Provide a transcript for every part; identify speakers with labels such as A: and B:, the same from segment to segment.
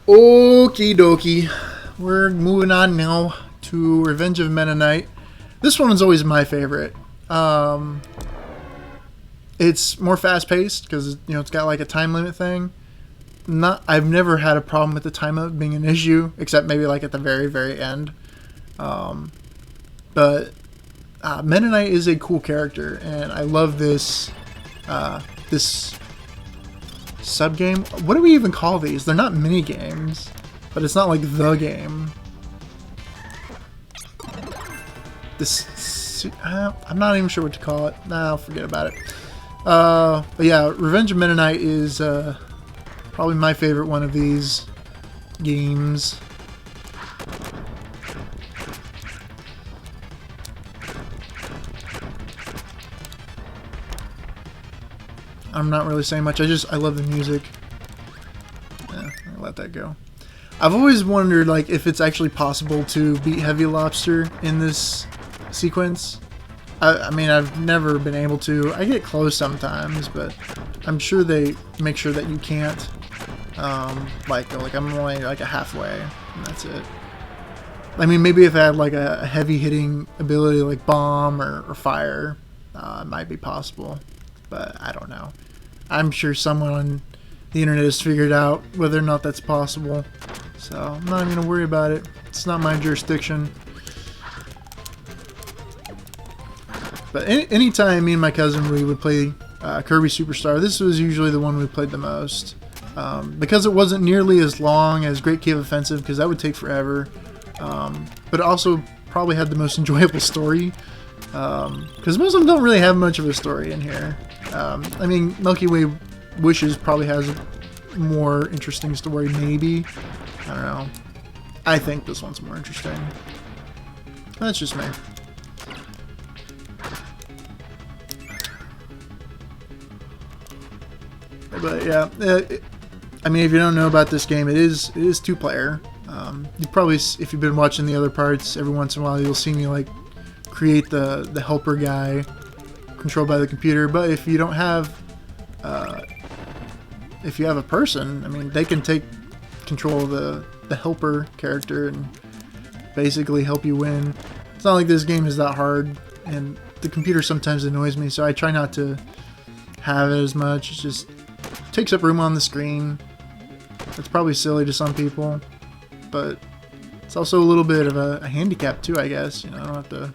A: Okie dokie. We're moving on now to Revenge of Mennonite. This one is always my favorite. It's more fast paced because it's got like a time limit thing. I've never had a problem with the time limit being an issue, except maybe like at the very very end. But Mennonite is a cool character, and I love this sub game. What do we even call these? They're not mini games, but it's not like the game. I'm not even sure what to call it. Nah, I'll forget about it. But yeah, Revenge of Mennonite is probably my favorite one of these games. I'm not really saying much. I love the music. Yeah, I'll let that go. I've always wondered like if it's actually possible to beat Heavy Lobster in this sequence. I mean, I've never been able to. I get close sometimes, but I'm sure they make sure that you can't. Like I'm only like a halfway, and that's it. I mean, maybe if I had like a heavy hitting ability like bomb or fire, it might be possible, but I don't know. I'm sure someone on the internet has figured out whether or not that's possible, so I'm not even gonna worry about it. It's not my jurisdiction. But anytime me and my cousin we would play Kirby Superstar, this was usually the one we played the most. Because it wasn't nearly as long as Great Cave Offensive, because that would take forever. But it also probably had the most enjoyable story. Because most of them don't really have much of a story in here. I mean, Milky Way Wishes probably has a more interesting story, maybe. I don't know. I think this one's more interesting. That's just me. But yeah, I mean, if you don't know about this game, it is two-player. You probably, if you've been watching the other parts, every once in a while you'll see me like create the helper guy controlled by the computer. But if you don't have, if you have a person, I mean, they can take control of the helper character and basically help you win. It's not like this game is that hard, and the computer sometimes annoys me, so I try not to have it as much. It's just takes up room on the screen. It's probably silly to some people, but it's also a little bit of a handicap too, I guess. I don't have to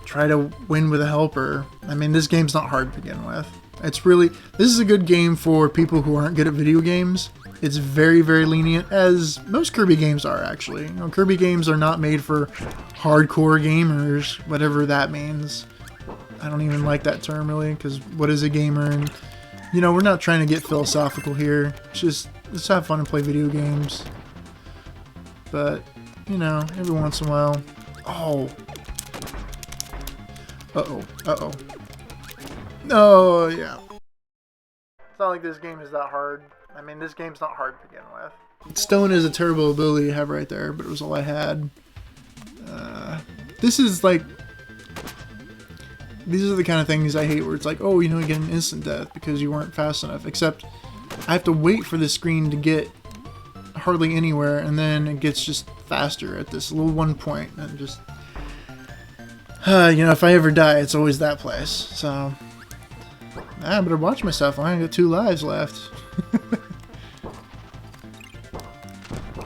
A: try to win with a helper. I mean, this game's not hard to begin with. This is a good game for people who aren't good at video games. It's very, very lenient, as most Kirby games are, actually. Kirby games are not made for hardcore gamers, whatever that means. I don't even like that term, really, because what is a gamer? And we're not trying to get philosophical here. Let's have fun and play video games. But, every once in a while. Oh. Uh-oh. Uh-oh. Oh, yeah. It's not like this game is that hard. I mean, this game's not hard to begin with. Stone is a terrible ability to have right there, but it was all I had. This is like... These are the kind of things I hate where it's like, oh, you get an instant death because you weren't fast enough. Except I have to wait for the screen to get hardly anywhere, and then it gets just faster at this little one point. And just, if I ever die, it's always that place. So, I better watch myself. I only got 2 lives left.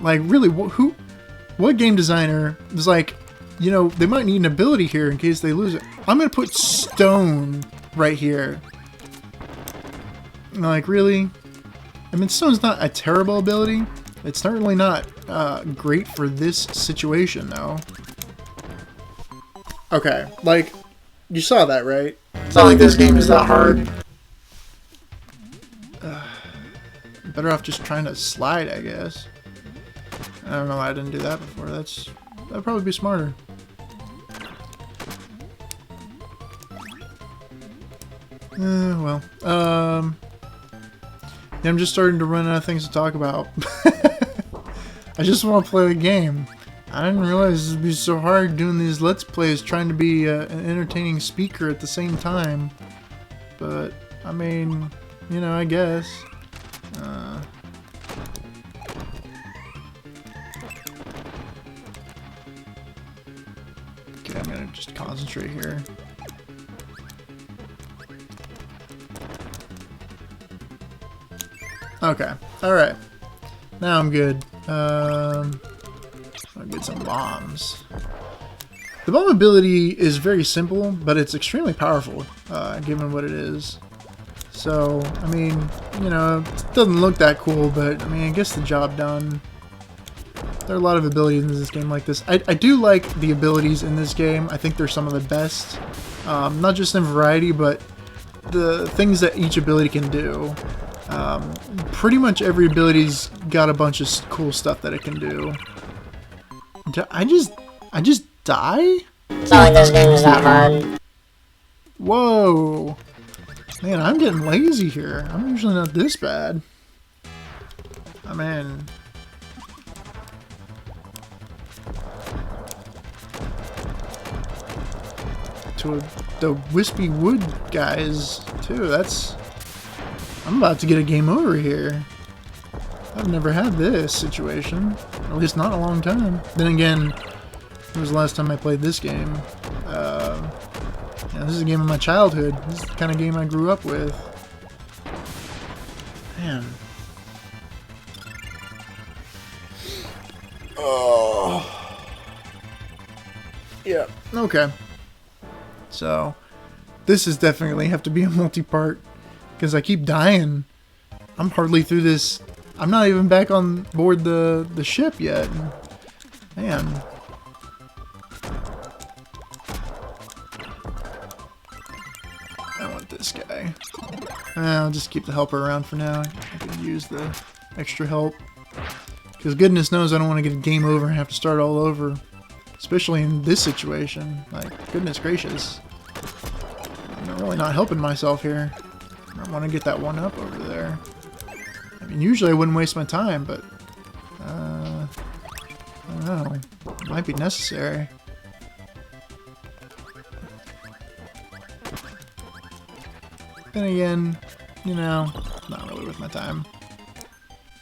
A: Like, really, what game designer is like, they might need an ability here in case they lose it. I'm going to put stone right here. Like, really? I mean, stone's not a terrible ability. It's certainly not great for this situation, though. Okay, like, you saw that, right? It's not like this game is that hard. Better off just trying to slide, I guess. I don't know why I didn't do that before. That'd probably be smarter. Well, I'm just starting to run out of things to talk about. I just want to play the game. I didn't realize it'd be so hard doing these Let's Plays, trying to be an entertaining speaker at the same time. But, I mean, I guess. gonna just concentrate here. Okay, alright. Now I'm good. I'll get some bombs. The bomb ability is very simple, but it's extremely powerful, given what it is. So, I mean, you know, it doesn't look that cool, but, I mean, it gets the job done. There are a lot of abilities in this game like this. I do like the abilities in this game. I think they're some of the best. Not just in variety, but the things that each ability can do. Pretty much every ability's got a bunch of cool stuff that it can do. I just die?
B: It's not like this game is that hard.
A: Whoa. Man, I'm getting lazy here. I'm usually not this bad. I mean... to the wispy wood guys, too. That's... I'm about to get a game over here. I've never had this situation. At least not in a long time. Then again, when was the last time I played this game? Yeah, this is a game of my childhood. This is the kind of game I grew up with. Man. Oh. Yeah, okay. So, this is definitely have to be a multi-part, because I keep dying. I'm hardly through this. I'm not even back on board the ship yet. Man. I want this guy. I'll just keep the helper around for now. I can use the extra help. Because goodness knows I don't want to get a game over and have to start all over. Especially in this situation. Like, goodness gracious. I'm really not helping myself here. I want to get that one up over there. I mean, usually I wouldn't waste my time, but... I don't know. It might be necessary. Then again, you know, not really worth my time.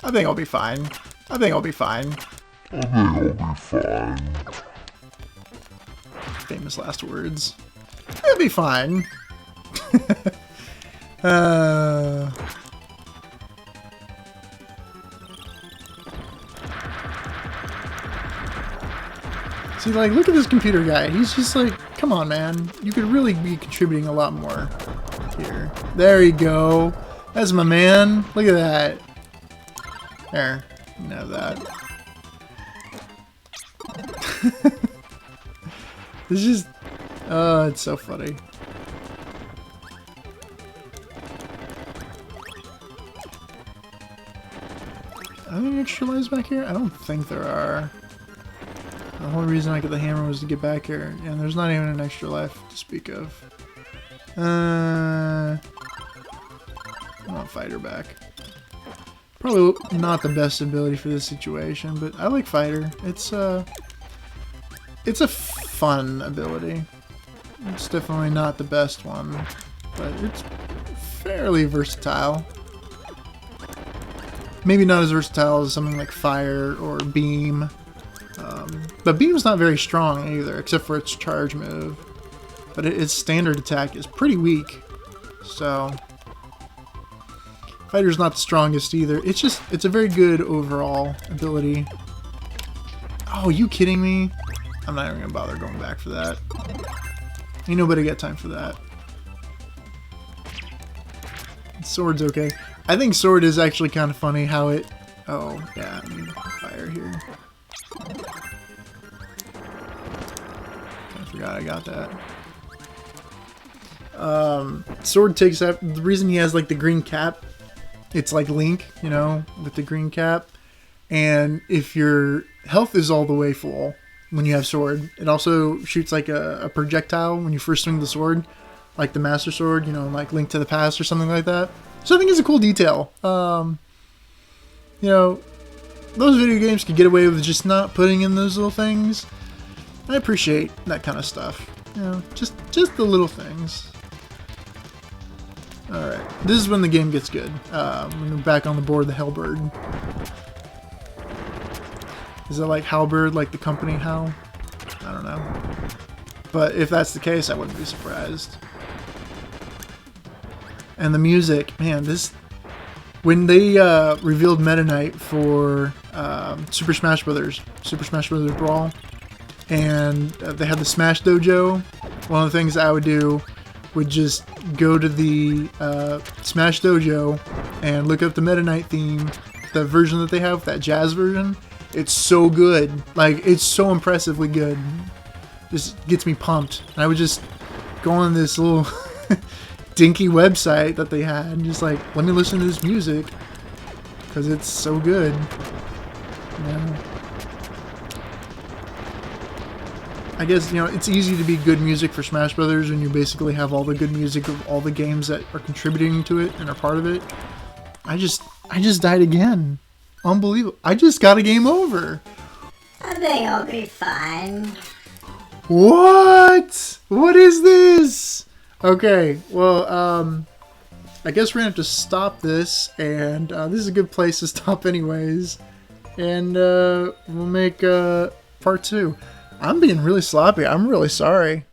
A: I think I'll be fine. I think I'll be fine.
C: I think I'll be fine.
A: Famous last words. It'll be fine. See, like, look at this computer guy. He's just like, come on, man. You could really be contributing a lot more here. There you go. That's my man. Look at that. There. You can have that. It's just... oh, it's so funny. Are there any extra lives back here? I don't think there are. The whole reason I got the hammer was to get back here, and there's not even an extra life to speak of. I want Fighter back. Probably not the best ability for this situation, but I like Fighter. It's a fun ability. It's definitely not the best one, but it's fairly versatile. Maybe not as versatile as something like Fire or Beam. But Beam's not very strong either, except for its charge move. But its standard attack is pretty weak. So, Fighter's not the strongest either. It's a very good overall ability. Oh, you kidding me? I'm not even gonna bother going back for that. Ain't nobody got time for that. Sword's okay. I think Sword is actually kind of funny how it... oh, yeah, I need Fire here. I forgot I got that. Sword takes that... the reason he has, like, the green cap, it's like Link, you know, with the green cap. And if your health is all the way full when you have Sword, it also shoots, like, a projectile when you first swing the sword. Like the Master Sword, you know, like Link to the Past or something like that. So I think it's a cool detail. You know, those video games can get away with just not putting in those little things. I appreciate that kind of stuff. You know, just the little things. Alright, this is when the game gets good. When we're back on the board, the Hellbird. Is it like Halberd, like the company Hal? I don't know. But if that's the case, I wouldn't be surprised. And the music, man, this... When they revealed Meta Knight for Super Smash Bros. Brawl, and they had the Smash Dojo, one of the things I would do would just go to the Smash Dojo and look up the Meta Knight theme, the version that they have, that jazz version. It's so good. Like, it's so impressively good. Just gets me pumped. And I would just go on this little... dinky website that they had and just like, let me listen to this music because it's so good. Yeah. I guess, you know, it's easy to be good music for Smash Brothers when you basically have all the good music of all the games that are contributing to it and are part of it. I just died again. Unbelievable. I just got a game over.
B: I think I'll be fine.
A: What? What is this? Okay, well, I guess we're gonna have to stop this, and this is a good place to stop anyways, and we'll make part 2. I'm being really sloppy. I'm really sorry.